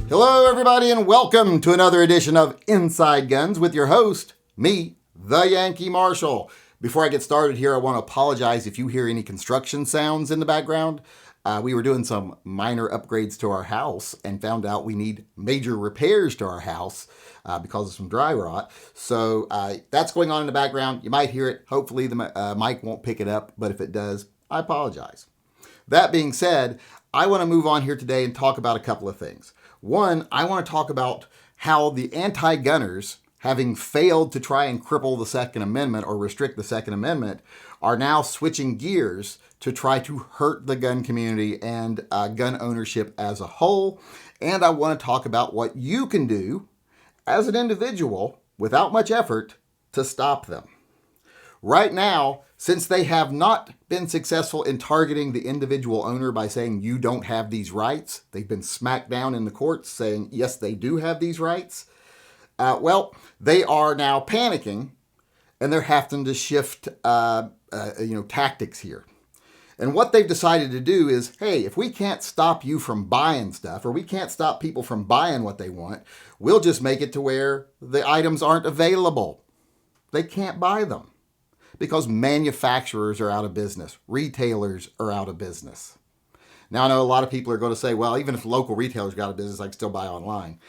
Hello, everybody, and welcome to another edition of Inside Guns with your host, me, the Yankee Marshal. Before I get started here, I want to apologize if you hear any construction sounds in the background. We were doing some minor upgrades to our house and found out we need major repairs to our house because of some dry rot. So that's going on in the background. You might hear it. Hopefully the mic won't pick it up, but if it does, I apologize. That being said, I want to move on here today and talk about a couple of things. One, I want to talk about how the anti-gunners, having failed to try and cripple the Second Amendment or restrict the Second Amendment, are now switching gears to try to hurt the gun community and gun ownership as a whole. And I want to talk about what you can do as an individual without much effort to stop them. Right now, since they have not been successful in targeting the individual owner by saying you don't have these rights, they've been smacked down in the courts saying, yes, they do have these rights. They are now panicking and they're having to shift tactics here. And what they've decided to do is, hey, if we can't stop you from buying stuff or we can't stop people from buying what they want, we'll just make it to where the items aren't available. They can't buy them because manufacturers are out of business. Retailers are out of business. Now, I know a lot of people are going to say, well, even if local retailers got out of business, I can still buy online.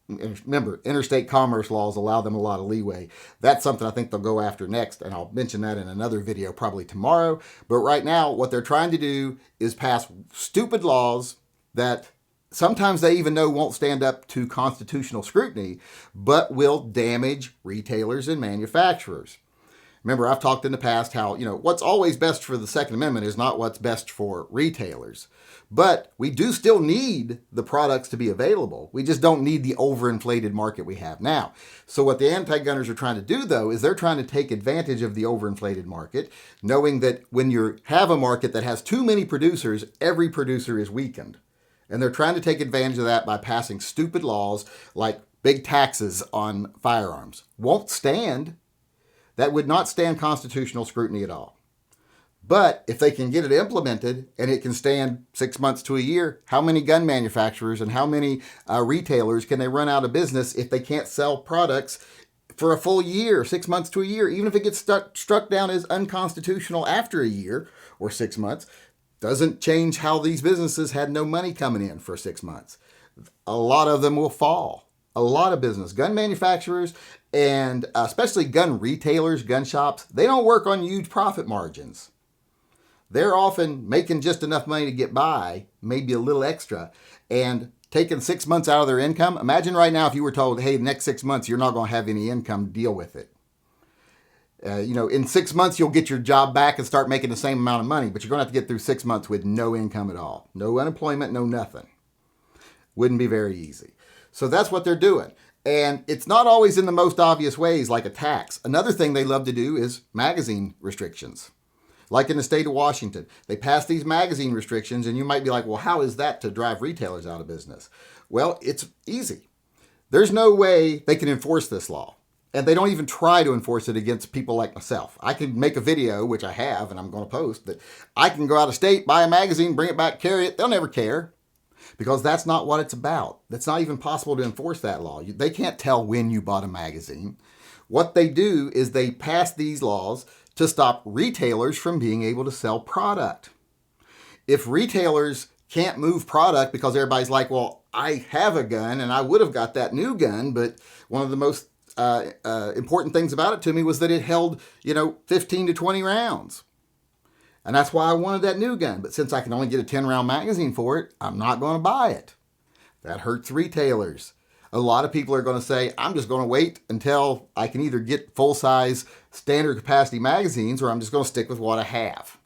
Remember, interstate commerce laws allow them a lot of leeway. That's something I think they'll go after next, and I'll mention that in another video probably tomorrow. But right now, what they're trying to do is pass stupid laws that sometimes they even know won't stand up to constitutional scrutiny, but will damage retailers and manufacturers. Remember, I've talked in the past how, what's always best for the Second Amendment is not what's best for retailers. But we do still need the products to be available. We just don't need the overinflated market we have now. So what the anti-gunners are trying to do, though, is they're trying to take advantage of the overinflated market, knowing that when you have a market that has too many producers, every producer is weakened. And they're trying to take advantage of that by passing stupid laws like big taxes on firearms. Won't stand. That would not stand constitutional scrutiny at all. But if they can get it implemented and it can stand 6 months to a year, how many gun manufacturers and how many retailers can they run out of business if they can't sell products for a full year, 6 months to a year? Even if it gets struck down as unconstitutional after a year or 6 months, doesn't change how these businesses had no money coming in for 6 months. A lot of them will fall. A lot of business, gun manufacturers and especially gun retailers, gun shops, they don't work on huge profit margins. They're often making just enough money to get by, maybe a little extra, and taking 6 months out of their income. Imagine right now if you were told, hey, the next 6 months, you're not going to have any income to deal with it. In 6 months, you'll get your job back and start making the same amount of money, but you're going to have to get through 6 months with no income at all. No unemployment, no nothing. Wouldn't be very easy. So that's what they're doing. And it's not always in the most obvious ways, like a tax. Another thing they love to do is magazine restrictions. Like in the state of Washington, they pass these magazine restrictions, and you might be like, well, how is that to drive retailers out of business? Well, it's easy. There's no way they can enforce this law. And they don't even try to enforce it against people like myself. I can make a video, which I have, and I'm going to post, that I can go out of state, buy a magazine, bring it back, carry it. They'll never care. Because that's not what it's about. That's not even possible to enforce that law. They can't tell when you bought a magazine. What they do is they pass these laws to stop retailers from being able to sell product. If retailers can't move product because everybody's like, well, I have a gun and I would have got that new gun, but one of the most important things about it to me was that it held, 15 to 20 rounds. And that's why I wanted that new gun. But since I can only get a 10-round magazine for it, I'm not going to buy it. That hurts retailers. A lot of people are going to say, I'm just going to wait until I can either get full-size standard capacity magazines or I'm just going to stick with what I have.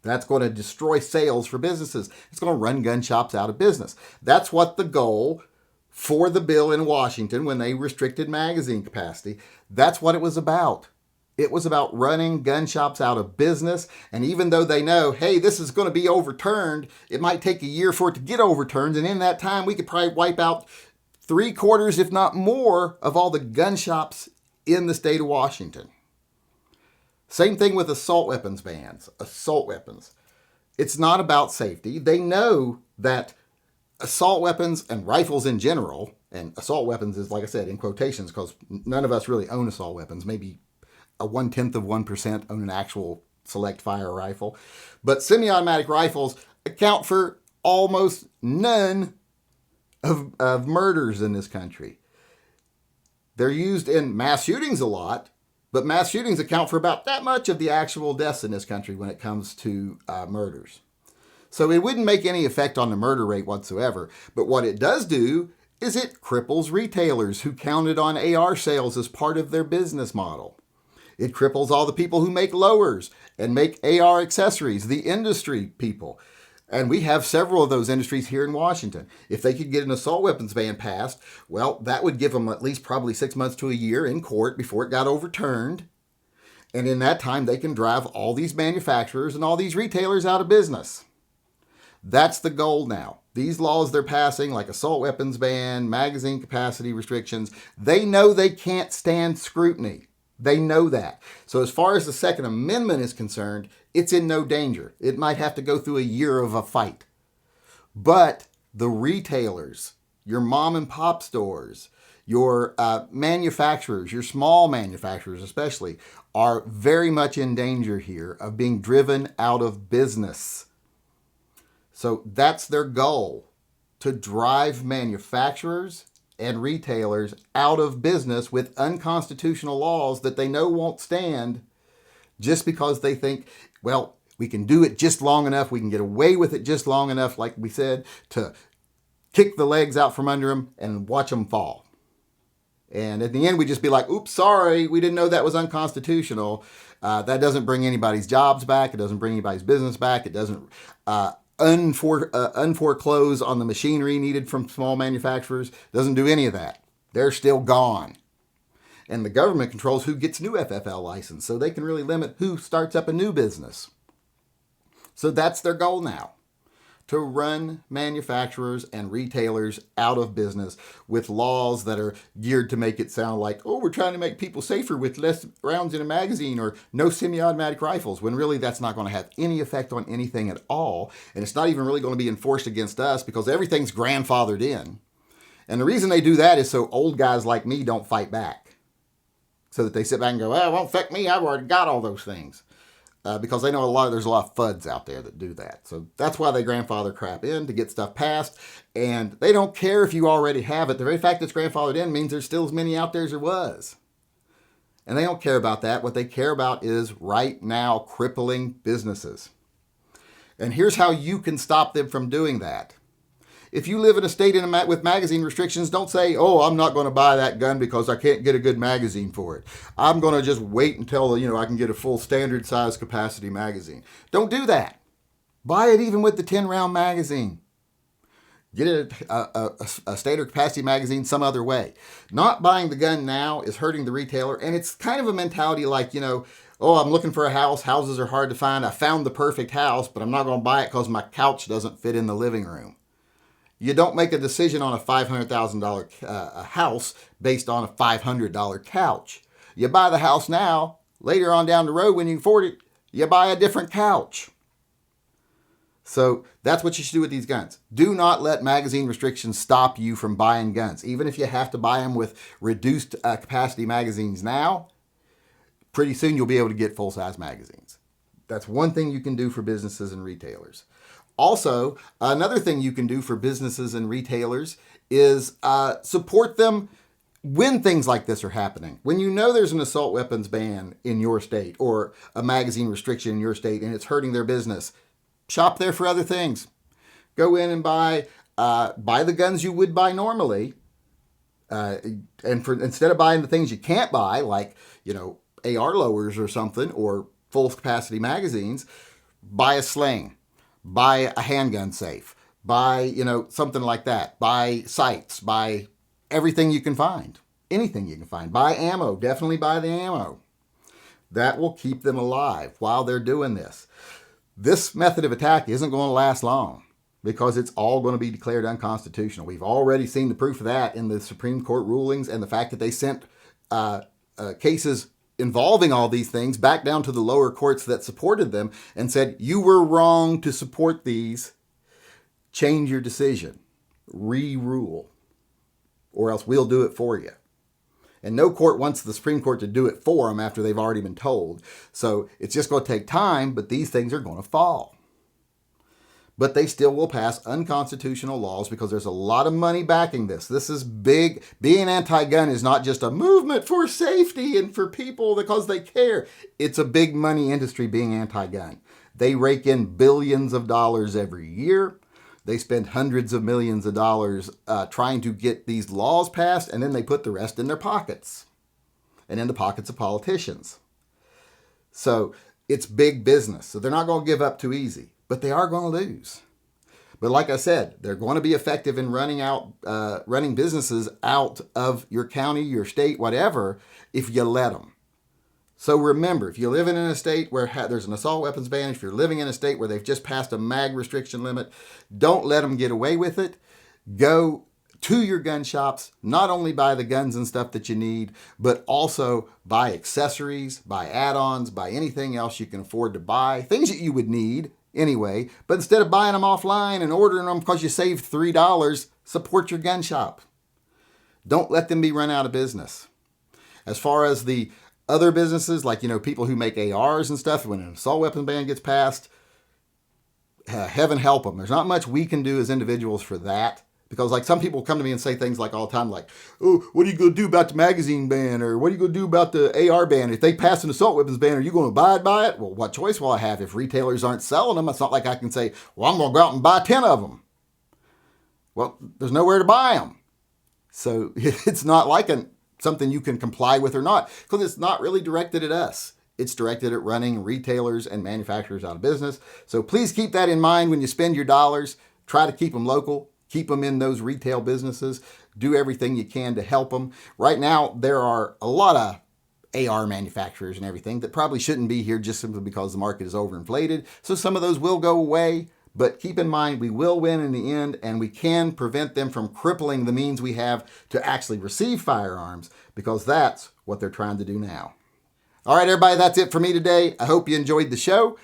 That's going to destroy sales for businesses. It's going to run gun shops out of business. That's what the goal for the bill in Washington when they restricted magazine capacity, that's what it was about. It was about running gun shops out of business. And even though they know, hey, this is going to be overturned, it might take a year for it to get overturned. And in that time, we could probably wipe out 3/4, if not more, of all the gun shops in the state of Washington. Same thing with assault weapons bans. Assault weapons. It's not about safety. They know that assault weapons and rifles in general, and assault weapons is, like I said, in quotations, because none of us really own assault weapons. Maybe a 1/10% own an actual select fire rifle. But semi-automatic rifles account for almost none of murders in this country. They're used in mass shootings a lot, but mass shootings account for about that much of the actual deaths in this country when it comes to murders. So it wouldn't make any effect on the murder rate whatsoever. But what it does do is it cripples retailers who counted on AR sales as part of their business model. It cripples all the people who make lowers and make AR accessories, the industry people. And we have several of those industries here in Washington. If they could get an assault weapons ban passed, well, that would give them at least probably 6 months to a year in court before it got overturned. And in that time, they can drive all these manufacturers and all these retailers out of business. That's the goal now. These laws they're passing, like assault weapons ban, magazine capacity restrictions, they know they can't stand scrutiny. They know that. So as far as the Second Amendment is concerned, it's in no danger. It might have to go through a year of a fight. But the retailers, your mom and pop stores, your manufacturers, your small manufacturers especially, are very much in danger here of being driven out of business. So that's their goal, to drive manufacturers and retailers out of business with unconstitutional laws that they know won't stand, just because they think, well, we can do it just long enough, we can get away with it just long enough, like we said, to kick the legs out from under them and watch them fall. And at the end, we just be like, oops, sorry, we didn't know that was unconstitutional. That doesn't bring anybody's jobs back. It doesn't bring anybody's business back. It doesn't unforeclose on the machinery needed from small manufacturers. Doesn't do any of that. They're still gone. And the government controls who gets new FFL license, so they can really limit who starts up a new business. So that's their goal now, to run manufacturers and retailers out of business with laws that are geared to make it sound like, oh, we're trying to make people safer with less rounds in a magazine or no semi-automatic rifles, when really that's not going to have any effect on anything at all. And it's not even really going to be enforced against us because everything's grandfathered in. And the reason they do that is so old guys like me don't fight back. So that they sit back and go, well, it won't affect me. I've already got all those things. Because they know there's a lot of FUDs out there that do that. So that's why they grandfather crap in, to get stuff passed. And they don't care if you already have it. The very fact it's grandfathered in means there's still as many out there as there was. And they don't care about that. What they care about is right now crippling businesses. And here's how you can stop them from doing that. If you live in a state with magazine restrictions, don't say, oh, I'm not going to buy that gun because I can't get a good magazine for it. I'm going to just wait until, I can get a full standard size capacity magazine. Don't do that. Buy it even with the 10-round magazine. Get a standard capacity magazine some other way. Not buying the gun now is hurting the retailer, and it's kind of a mentality like, oh, I'm looking for a house. Houses are hard to find. I found the perfect house, but I'm not going to buy it because my couch doesn't fit in the living room. You don't make a decision on a $500,000 house based on a $500 couch. You buy the house now. Later on down the road, when you afford it, you buy a different couch. So that's what you should do with these guns. Do not let magazine restrictions stop you from buying guns. Even if you have to buy them with reduced capacity magazines now, pretty soon you'll be able to get full-size magazines. That's one thing you can do for businesses and retailers. Also, another thing you can do for businesses and retailers is support them when things like this are happening. When you know there's an assault weapons ban in your state or a magazine restriction in your state and it's hurting their business, shop there for other things. Go in and buy the guns you would buy normally. Instead of buying the things you can't buy, like, AR lowers or something, or full capacity magazines, buy a sling. Buy a handgun safe, buy, something like that, buy sights, buy everything you can find, anything you can find, buy ammo, definitely buy the ammo. That will keep them alive while they're doing this. This method of attack isn't going to last long because it's all going to be declared unconstitutional. We've already seen the proof of that in the Supreme Court rulings and the fact that they sent cases involving all these things back down to the lower courts that supported them and said, you were wrong to support these. Change your decision. re-rule, or else we'll do it for you. And no court wants the Supreme Court to do it for them after they've already been told. So it's just going to take time, but these things are going to fall. But they still will pass unconstitutional laws because there's a lot of money backing this. This is big. Being anti-gun is not just a movement for safety and for people because they care. It's a big money industry being anti-gun. They rake in billions of dollars every year. They spend hundreds of millions of dollars trying to get these laws passed, and then they put the rest in their pockets and in the pockets of politicians. So it's big business. So they're not going to give up too easy, but they are going to lose. But like I said, they're going to be effective in running businesses out of your county, your state, whatever, if you let them. So remember, if you're living in a state where there's an assault weapons ban, if you're living in a state where they've just passed a mag restriction limit, don't let them get away with it. Go to your gun shops, not only buy the guns and stuff that you need, but also buy accessories, buy add-ons, buy anything else you can afford to buy, things that you would need anyway. But instead of buying them offline and ordering them because you saved $3, support your gun shop. Don't let them be run out of business. As far as the other businesses, like, people who make ARs and stuff, when an assault weapons ban gets passed, heaven help them. There's not much we can do as individuals for that. Because like some people come to me and say things like all the time, like, oh, what are you going to do about the magazine ban? Or what are you going to do about the AR ban? If they pass an assault weapons ban, are you going to abide by it? Well, what choice will I have? If retailers aren't selling them, it's not like I can say, well, I'm going to go out and buy 10 of them. Well, there's nowhere to buy them. So it's not like something you can comply with or not, because it's not really directed at us. It's directed at running retailers and manufacturers out of business. So please keep that in mind when you spend your dollars. Try to keep them local. Keep them in those retail businesses. Do everything you can to help them. Right now, there are a lot of AR manufacturers and everything that probably shouldn't be here just simply because the market is overinflated. So some of those will go away. But keep in mind, we will win in the end, and we can prevent them from crippling the means we have to actually receive firearms, because that's what they're trying to do now. All right, everybody, that's it for me today. I hope you enjoyed the show.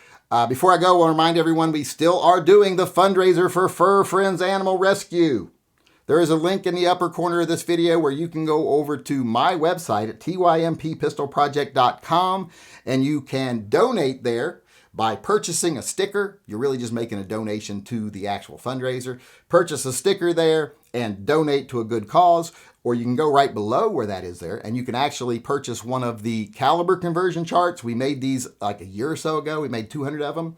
Before I go, I want to remind everyone we still are doing the fundraiser for Fur Friends Animal Rescue. There is a link in the upper corner of this video where you can go over to my website at tympistolproject.com, and you can donate there by purchasing a sticker. You're really just making a donation to the actual fundraiser. Purchase a sticker there and donate to a good cause. Or you can go right below where that is there, and you can actually purchase one of the caliber conversion charts. We made these like a year or so ago. We made 200 of them.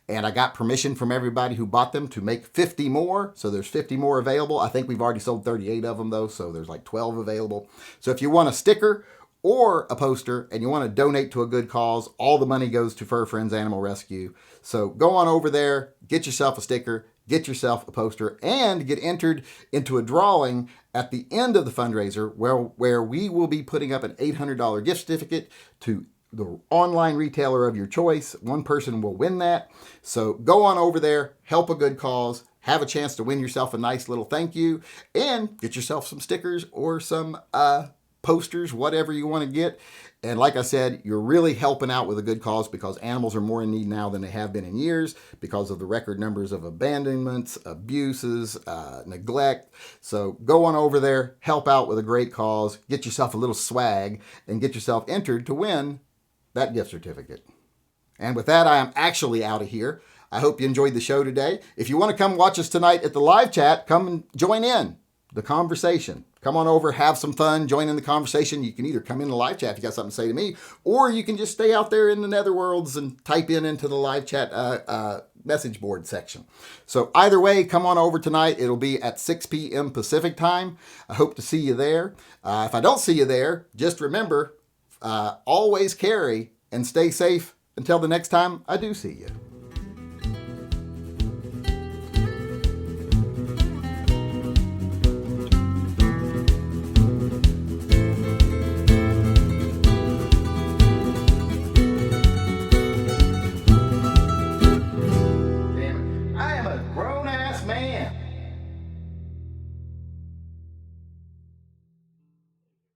And I got permission from everybody who bought them to make 50 more. So there's 50 more available. I think we've already sold 38 of them though. So there's like 12 available. So if you want a sticker or a poster and you want to donate to a good cause, all the money goes to Fur Friends Animal Rescue. So go on over there, get yourself a sticker, get yourself a poster, and get entered into a drawing at the end of the fundraiser where we will be putting up an $800 gift certificate to the online retailer of your choice. One person will win that. So go on over there, help a good cause, have a chance to win yourself a nice little thank you, and get yourself some stickers or some posters, whatever you want to get. And like I said, you're really helping out with a good cause, because animals are more in need now than they have been in years because of the record numbers of abandonments, abuses, neglect. So go on over there, help out with a great cause, get yourself a little swag, and get yourself entered to win that gift certificate. And with that, I am actually out of here. I hope you enjoyed the show today. If you want to come watch us tonight at the live chat, come and join in the conversation. Come on over, have some fun, join in the conversation. You can either come in the live chat if you got something to say to me, or you can just stay out there in the netherworlds and type into the live chat message board section. So either way, come on over tonight. It'll be at 6 p.m. Pacific time. I hope to see you there. If I don't see you there, just remember, always carry and stay safe until the next time I do see you. I am a grown-ass man.